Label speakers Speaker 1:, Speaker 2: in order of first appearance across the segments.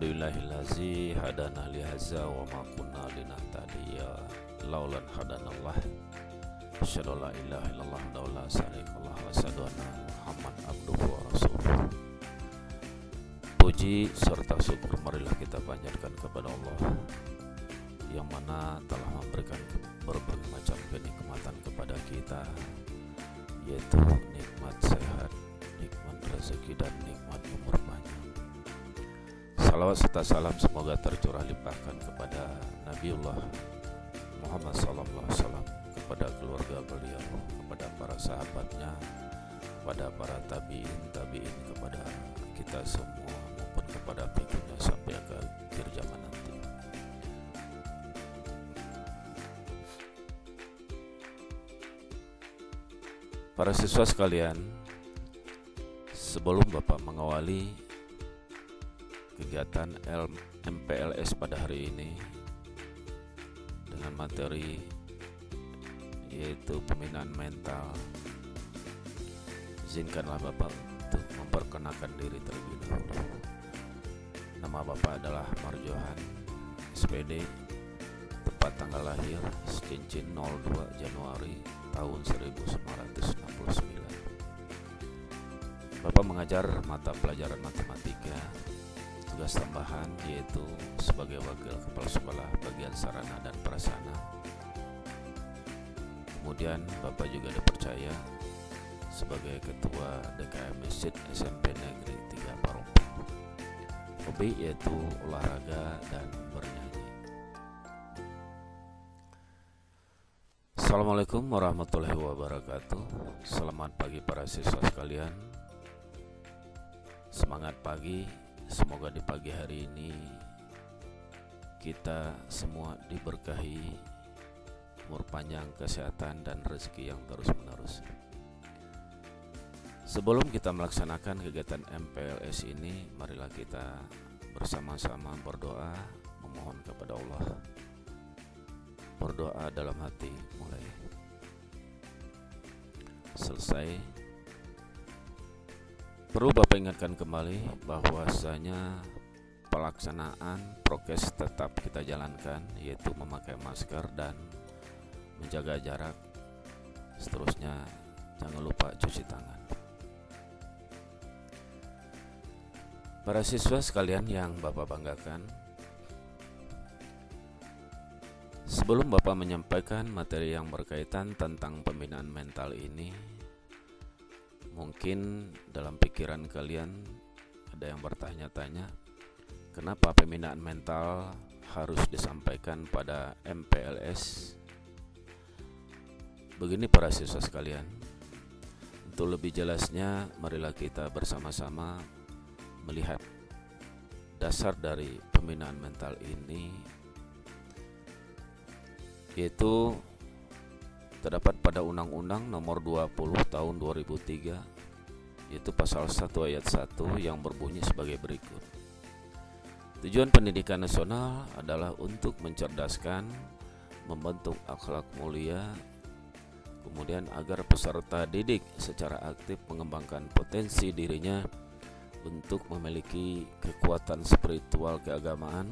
Speaker 1: Alhamdulillahillazi hadana lihaza wa ma kunna linahtadiya laulan hadanallah. Asyhadu an la ilaha illallah wa la syarikalah wa asyhadu anna Muhammad abduhu wa rasuluh. Puji serta syukur marilah kita panjatkan kepada Allah yang mana telah memberikan berbagai macam kenikmatan kepada kita, yaitu nikmat sehat, nikmat rezeki, dan nikmat umur panjang. Salawat serta salam semoga tercurah limpahkan kepada Nabiullah Muhammad SAW, kepada keluarga beliau, kepada para sahabatnya, kepada para tabi'in, kepada kita semua, maupun kepada pengikutnya sampai akhir zaman nanti. Para siswa sekalian, sebelum Bapak mengawali kegiatan MPLS pada hari ini dengan materi yaitu pembinaan mental, izinkanlah Bapak untuk memperkenalkan diri terlebih dahulu. Nama Bapak adalah Marjohan, SPD, tepat tanggal lahir Cincin 02 Januari tahun 1969. Bapak mengajar mata pelajaran matematika, tugas tambahan yaitu sebagai wakil kepala sekolah bagian sarana dan prasarana. Kemudian Bapak juga dipercaya sebagai ketua DKM Masjid SMP Negeri 3 Parompong. Hobi yaitu olahraga dan bernyanyi. Assalamualaikum warahmatullahi wabarakatuh. Selamat pagi para siswa sekalian. Semangat pagi. Semoga di pagi hari ini kita semua diberkahi umur panjang, kesehatan, dan rezeki yang terus-menerus. Sebelum kita melaksanakan kegiatan MPLS ini, marilah kita bersama-sama berdoa, memohon kepada Allah. Berdoa dalam hati mulai selesai. Perlu Bapak ingatkan kembali bahwasanya pelaksanaan prokes tetap kita jalankan, yaitu memakai masker dan menjaga jarak. Seterusnya jangan lupa cuci tangan. Para siswa sekalian yang Bapak banggakan, sebelum Bapak menyampaikan materi yang berkaitan tentang pembinaan mental ini, mungkin dalam pikiran kalian ada yang bertanya-tanya, kenapa pembinaan mental harus disampaikan pada MPLS? Begini para siswa sekalian, untuk lebih jelasnya marilah kita bersama-sama melihat dasar dari pembinaan mental ini, yaitu terdapat pada Undang-Undang Nomor 20 Tahun 2003, yaitu pasal 1 ayat 1 yang berbunyi sebagai berikut. Tujuan pendidikan nasional adalah untuk mencerdaskan, membentuk akhlak mulia, kemudian agar peserta didik secara aktif mengembangkan potensi dirinya untuk memiliki kekuatan spiritual keagamaan,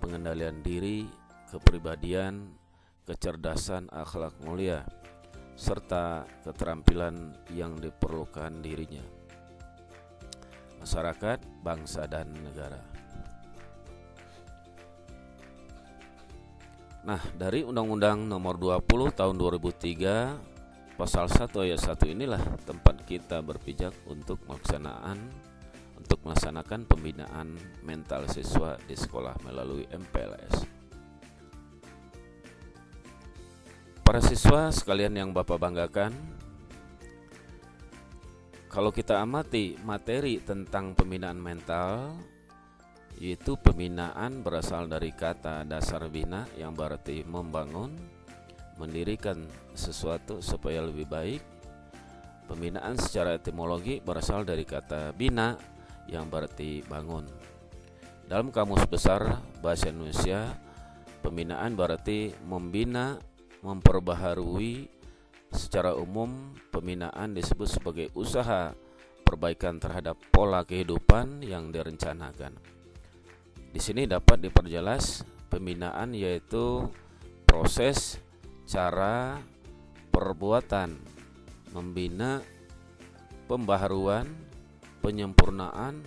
Speaker 1: pengendalian diri, kepribadian, kecerdasan, akhlak mulia, serta keterampilan yang diperlukan dirinya, masyarakat, bangsa, dan negara. Nah, dari Undang-Undang Nomor 20 Tahun 2003 Pasal 1 ayat 1 inilah tempat kita berpijak untuk melaksanakan pembinaan mental siswa di sekolah melalui MPLS. Para siswa sekalian yang Bapak banggakan, kalau kita amati materi tentang pembinaan mental, yaitu pembinaan berasal dari kata dasar bina yang berarti membangun, mendirikan sesuatu supaya lebih baik. Pembinaan secara etimologi berasal dari kata bina yang berarti bangun. Dalam Kamus Besar Bahasa Indonesia, pembinaan berarti membina, memperbaharui. Secara umum, pembinaan disebut sebagai usaha perbaikan terhadap pola kehidupan yang direncanakan. Di sini dapat diperjelas pembinaan yaitu proses, cara, perbuatan membina, pembaharuan, penyempurnaan,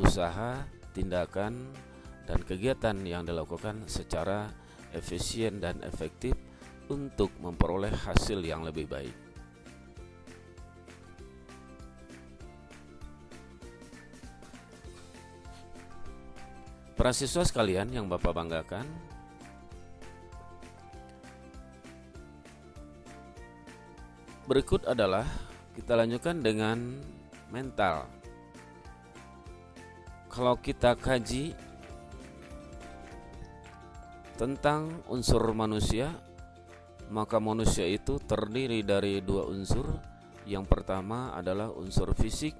Speaker 1: usaha, tindakan, dan kegiatan yang dilakukan secara efisien dan efektif untuk memperoleh hasil yang lebih baik. Para siswa sekalian yang Bapak banggakan, berikut adalah kita lanjutkan dengan mental. Kalau kita kaji tentang unsur manusia, maka manusia itu terdiri dari dua unsur. Yang pertama adalah unsur fisik.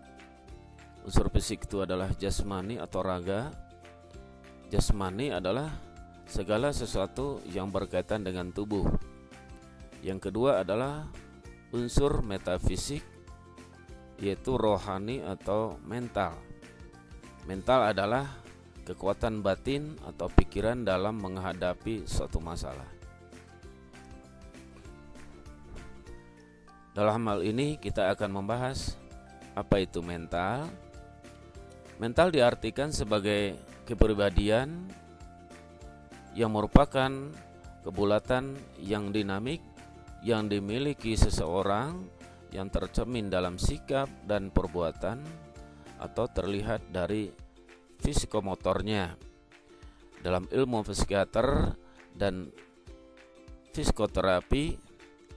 Speaker 1: Unsur fisik itu adalah jasmani atau raga. Jasmani adalah segala sesuatu yang berkaitan dengan tubuh. Yang kedua adalah unsur metafisik, yaitu rohani atau mental. Mental adalah kekuatan batin atau pikiran dalam menghadapi suatu masalah. Dalam hal ini kita akan membahas apa itu mental. Mental diartikan sebagai kepribadian yang merupakan kebulatan yang dinamik yang dimiliki seseorang yang tercermin dalam sikap dan perbuatan atau terlihat dari psikomotornya. Dalam ilmu psikiater dan psikoterapi,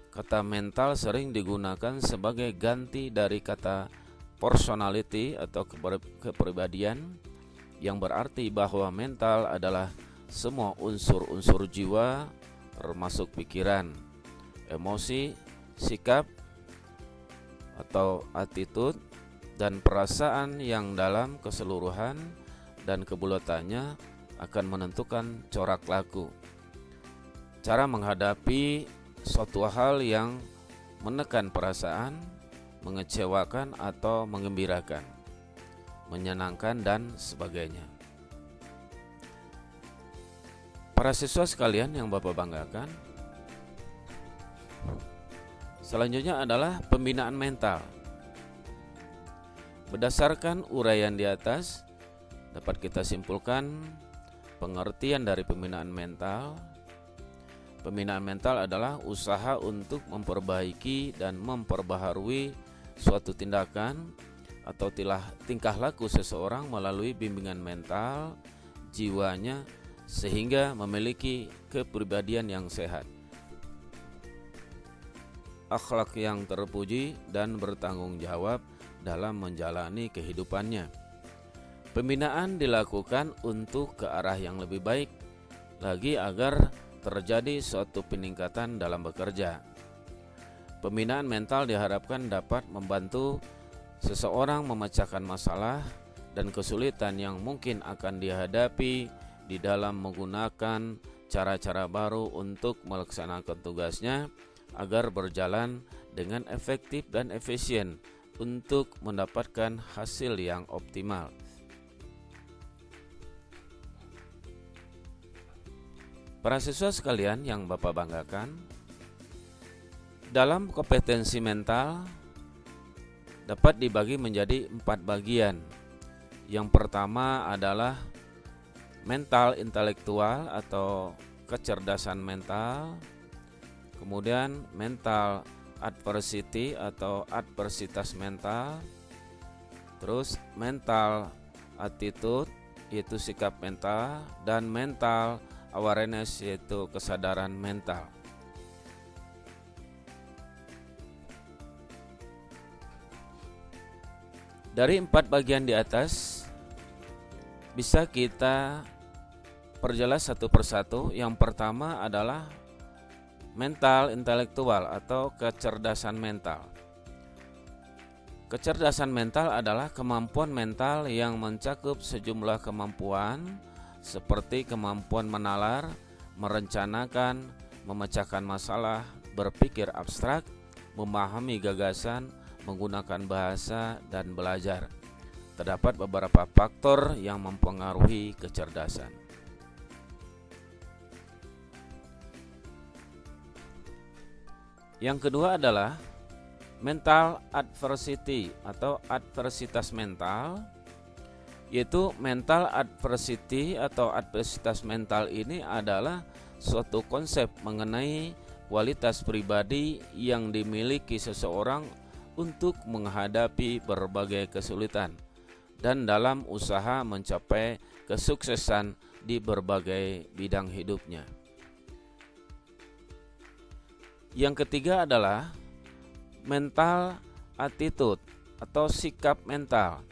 Speaker 1: kata mental sering digunakan sebagai ganti dari kata personality atau kepribadian, yang berarti bahwa mental adalah semua unsur-unsur jiwa termasuk pikiran, emosi, sikap atau attitude dan perasaan yang dalam keseluruhan dan kebulatannya akan menentukan corak laku. Cara menghadapi suatu hal yang menekan perasaan, mengecewakan atau menggembirakan, menyenangkan dan sebagainya. Para siswa sekalian yang Bapak banggakan, selanjutnya adalah pembinaan mental. Berdasarkan uraian di atas, dapat kita simpulkan pengertian dari pembinaan mental. Pembinaan mental adalah usaha untuk memperbaiki dan memperbaharui suatu tindakan atau tingkah laku seseorang melalui bimbingan mental jiwanya sehingga memiliki kepribadian yang sehat, akhlak yang terpuji, dan bertanggung jawab dalam menjalani kehidupannya. Pembinaan dilakukan untuk ke arah yang lebih baik lagi agar terjadi suatu peningkatan dalam bekerja. Pembinaan mental diharapkan dapat membantu seseorang memecahkan masalah dan kesulitan yang mungkin akan dihadapi di dalam menggunakan cara-cara baru untuk melaksanakan tugasnya agar berjalan dengan efektif dan efisien untuk mendapatkan hasil yang optimal. Para siswa sekalian yang Bapak banggakan, dalam kompetensi mental dapat dibagi menjadi 4 bagian. Yang pertama adalah mental intelektual atau kecerdasan mental, kemudian mental adversity atau adversitas mental, terus mental attitude yaitu sikap mental, dan mental awareness yaitu kesadaran mental. Dari 4 bagian di atas bisa kita perjelas satu persatu. Yang pertama adalah mental intelektual atau kecerdasan mental. Kecerdasan mental adalah kemampuan mental yang mencakup sejumlah kemampuan seperti kemampuan menalar, merencanakan, memecahkan masalah, berpikir abstrak, memahami gagasan, menggunakan bahasa, dan belajar. terdapat beberapa faktor yang mempengaruhi kecerdasan. Yang kedua adalah mental adversity atau adversitas mental, yaitu mental adversity atau adversitas mental ini adalah suatu konsep mengenai kualitas pribadi yang dimiliki seseorang untuk menghadapi berbagai kesulitan dan dalam usaha mencapai kesuksesan di berbagai bidang hidupnya. Yang ketiga adalah mental attitude atau sikap mental.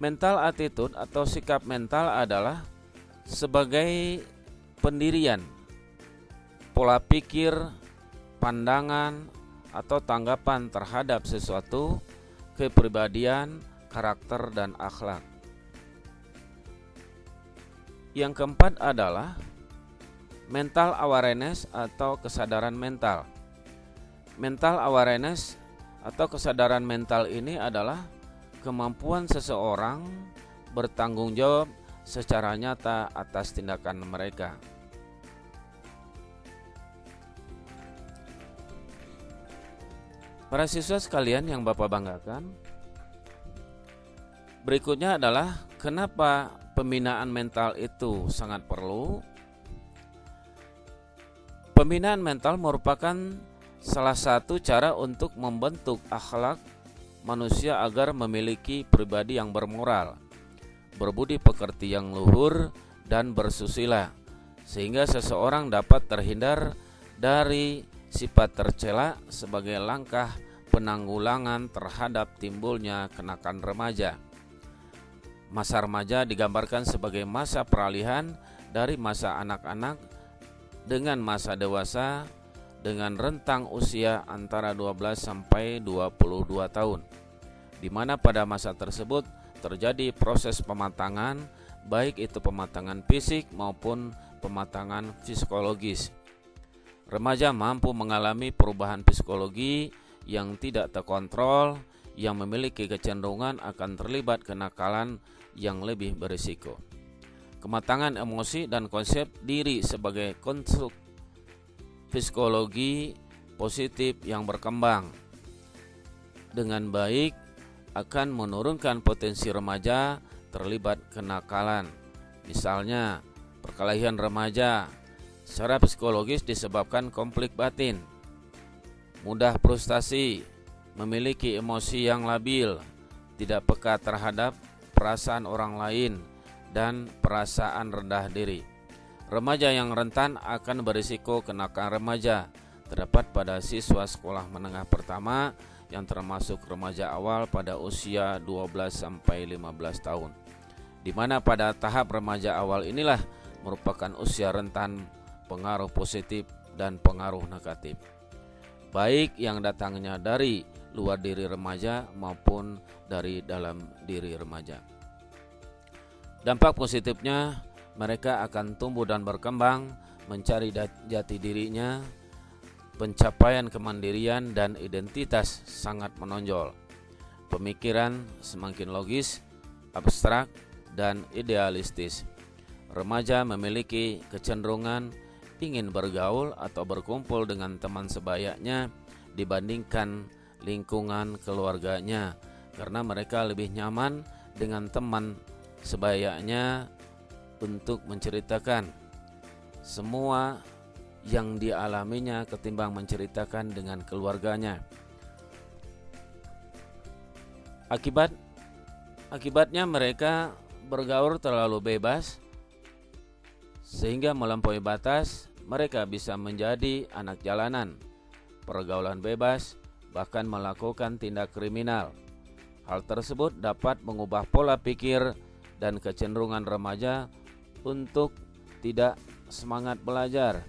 Speaker 1: Mental attitude atau sikap mental adalah sebagai pendirian, pola pikir, pandangan, atau tanggapan terhadap sesuatu, kepribadian, karakter, dan akhlak. Yang keempat adalah mental awareness atau kesadaran mental. Mental awareness atau kesadaran mental ini adalah kemampuan seseorang bertanggung jawab secara nyata atas tindakan mereka. Para siswa sekalian yang Bapak banggakan, berikutnya adalah kenapa pembinaan mental itu sangat perlu. Pembinaan mental merupakan salah satu cara untuk membentuk akhlak manusia agar memiliki pribadi yang bermoral, berbudi pekerti yang luhur, dan bersusila, sehingga seseorang dapat terhindar dari sifat tercela sebagai langkah penanggulangan terhadap timbulnya kenakalan remaja. Masa remaja digambarkan sebagai masa peralihan dari masa anak-anak dengan masa dewasa dengan rentang usia antara 12 sampai 22 tahun, di mana pada masa tersebut terjadi proses pematangan, baik itu pematangan fisik maupun pematangan psikologis. Remaja mampu mengalami perubahan psikologi yang tidak terkontrol, yang memiliki kecenderungan akan terlibat kenakalan yang lebih berisiko. Kematangan emosi dan konsep diri sebagai konstruk psikologi positif yang berkembang dengan baik akan menurunkan potensi remaja terlibat kenakalan. Misalnya, perkelahian remaja secara psikologis disebabkan konflik batin, mudah frustasi, memiliki emosi yang labil, tidak peka terhadap perasaan orang lain, dan perasaan rendah diri. Remaja yang rentan akan berisiko kenakalan remaja terdapat pada siswa sekolah menengah pertama yang termasuk remaja awal pada usia 12 sampai 15 tahun. Di mana pada tahap remaja awal inilah merupakan usia rentan pengaruh positif dan pengaruh negatif, baik yang datangnya dari luar diri remaja maupun dari dalam diri remaja. Dampak positifnya, mereka akan tumbuh dan berkembang, mencari jati dirinya, pencapaian kemandirian dan identitas sangat menonjol. Pemikiran semakin logis, abstrak, dan idealistis. Remaja memiliki kecenderungan ingin bergaul atau berkumpul dengan teman sebayanya dibandingkan lingkungan keluarganya, karena mereka lebih nyaman dengan teman sebayanya untuk menceritakan semua yang dialaminya ketimbang menceritakan dengan keluarganya. Akibatnya mereka bergaul terlalu bebas sehingga melampaui batas. Mereka bisa menjadi anak jalanan, pergaulan bebas, bahkan melakukan tindak kriminal. Hal tersebut dapat mengubah pola pikir dan kecenderungan remaja untuk tidak semangat belajar,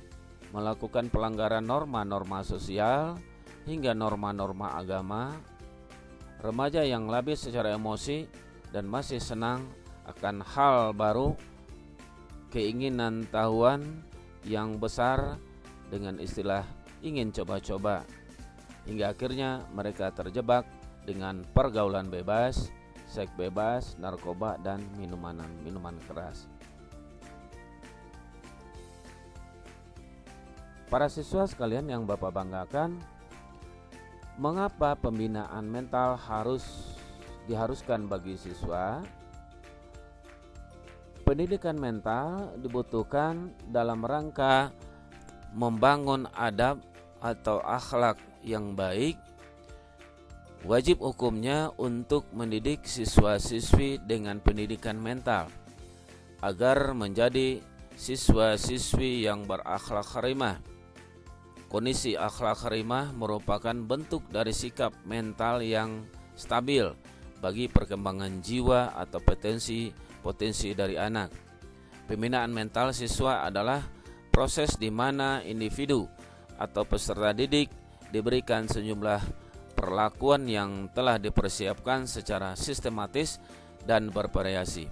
Speaker 1: melakukan pelanggaran norma-norma sosial hingga norma-norma agama. Remaja yang labil secara emosi dan masih senang akan hal baru, keinginan tahuan yang besar dengan istilah ingin coba-coba, hingga akhirnya mereka terjebak dengan pergaulan bebas, seks bebas, narkoba, dan minuman keras. Para siswa sekalian yang Bapak banggakan, mengapa pembinaan mental diharuskan bagi siswa? Pendidikan mental dibutuhkan dalam rangka membangun adab atau akhlak yang baik. Wajib hukumnya untuk mendidik siswa-siswi dengan pendidikan mental agar menjadi siswa-siswi yang berakhlak karimah. Kondisi akhlak karimah merupakan bentuk dari sikap mental yang stabil bagi perkembangan jiwa atau potensi dari anak. Pembinaan mental siswa adalah proses di mana individu atau peserta didik diberikan sejumlah perlakuan yang telah dipersiapkan secara sistematis dan bervariasi,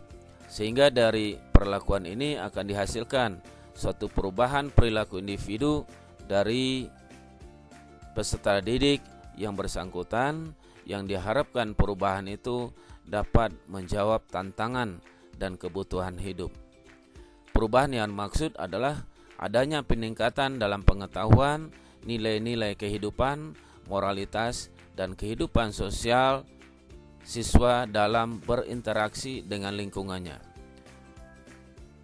Speaker 1: sehingga dari perlakuan ini akan dihasilkan suatu perubahan perilaku individu dari peserta didik yang bersangkutan, yang diharapkan perubahan itu dapat menjawab tantangan dan kebutuhan hidup. Perubahan yang maksud adalah adanya peningkatan dalam pengetahuan, nilai-nilai kehidupan, moralitas, dan kehidupan sosial siswa dalam berinteraksi dengan lingkungannya.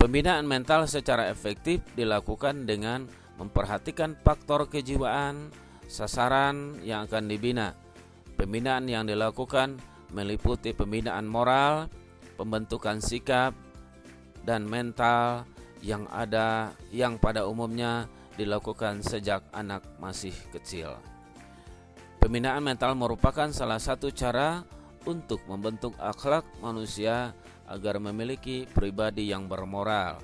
Speaker 1: Pembinaan mental secara efektif dilakukan dengan memperhatikan faktor kejiwaan sasaran yang akan dibina. Pembinaan yang dilakukan meliputi pembinaan moral, pembentukan sikap, dan mental yang pada umumnya dilakukan sejak anak masih kecil. Pembinaan mental merupakan salah satu cara untuk membentuk akhlak manusia agar memiliki pribadi yang bermoral,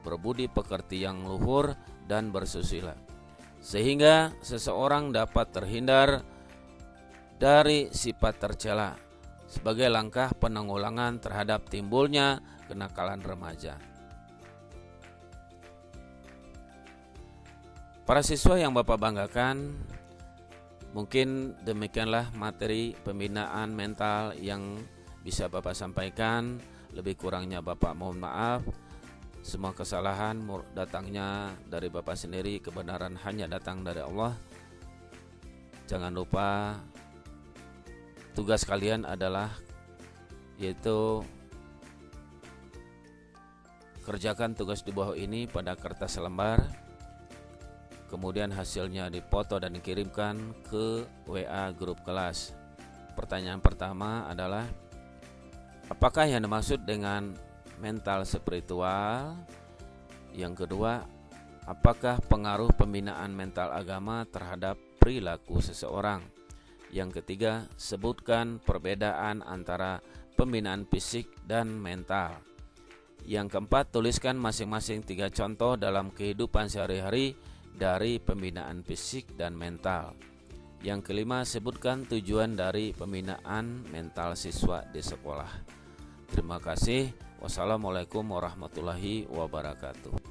Speaker 1: berbudi pekerti yang luhur, dan bersusila, sehingga seseorang dapat terhindar dari sifat tercela sebagai langkah penanggulangan terhadap timbulnya kenakalan remaja. Para siswa yang Bapak banggakan, mungkin demikianlah materi pembinaan mental yang bisa Bapak sampaikan. Lebih kurangnya Bapak mohon maaf. Semua kesalahan datangnya dari Bapak sendiri, kebenaran hanya datang dari Allah. Jangan lupa tugas kalian adalah yaitu kerjakan tugas di bawah ini pada kertas selembar. Kemudian hasilnya dipoto dan dikirimkan ke WA grup kelas. Pertanyaan pertama adalah, apakah yang dimaksud dengan mental spiritual? Yang kedua, apakah pengaruh pembinaan mental agama terhadap perilaku seseorang? Yang ketiga, sebutkan perbedaan antara pembinaan fisik dan mental. Yang keempat, tuliskan masing-masing 3 contoh dalam kehidupan sehari-hari dari pembinaan fisik dan mental. Yang kelima, sebutkan tujuan dari pembinaan mental siswa di sekolah. Terima kasih. Wassalamualaikum warahmatullahi wabarakatuh.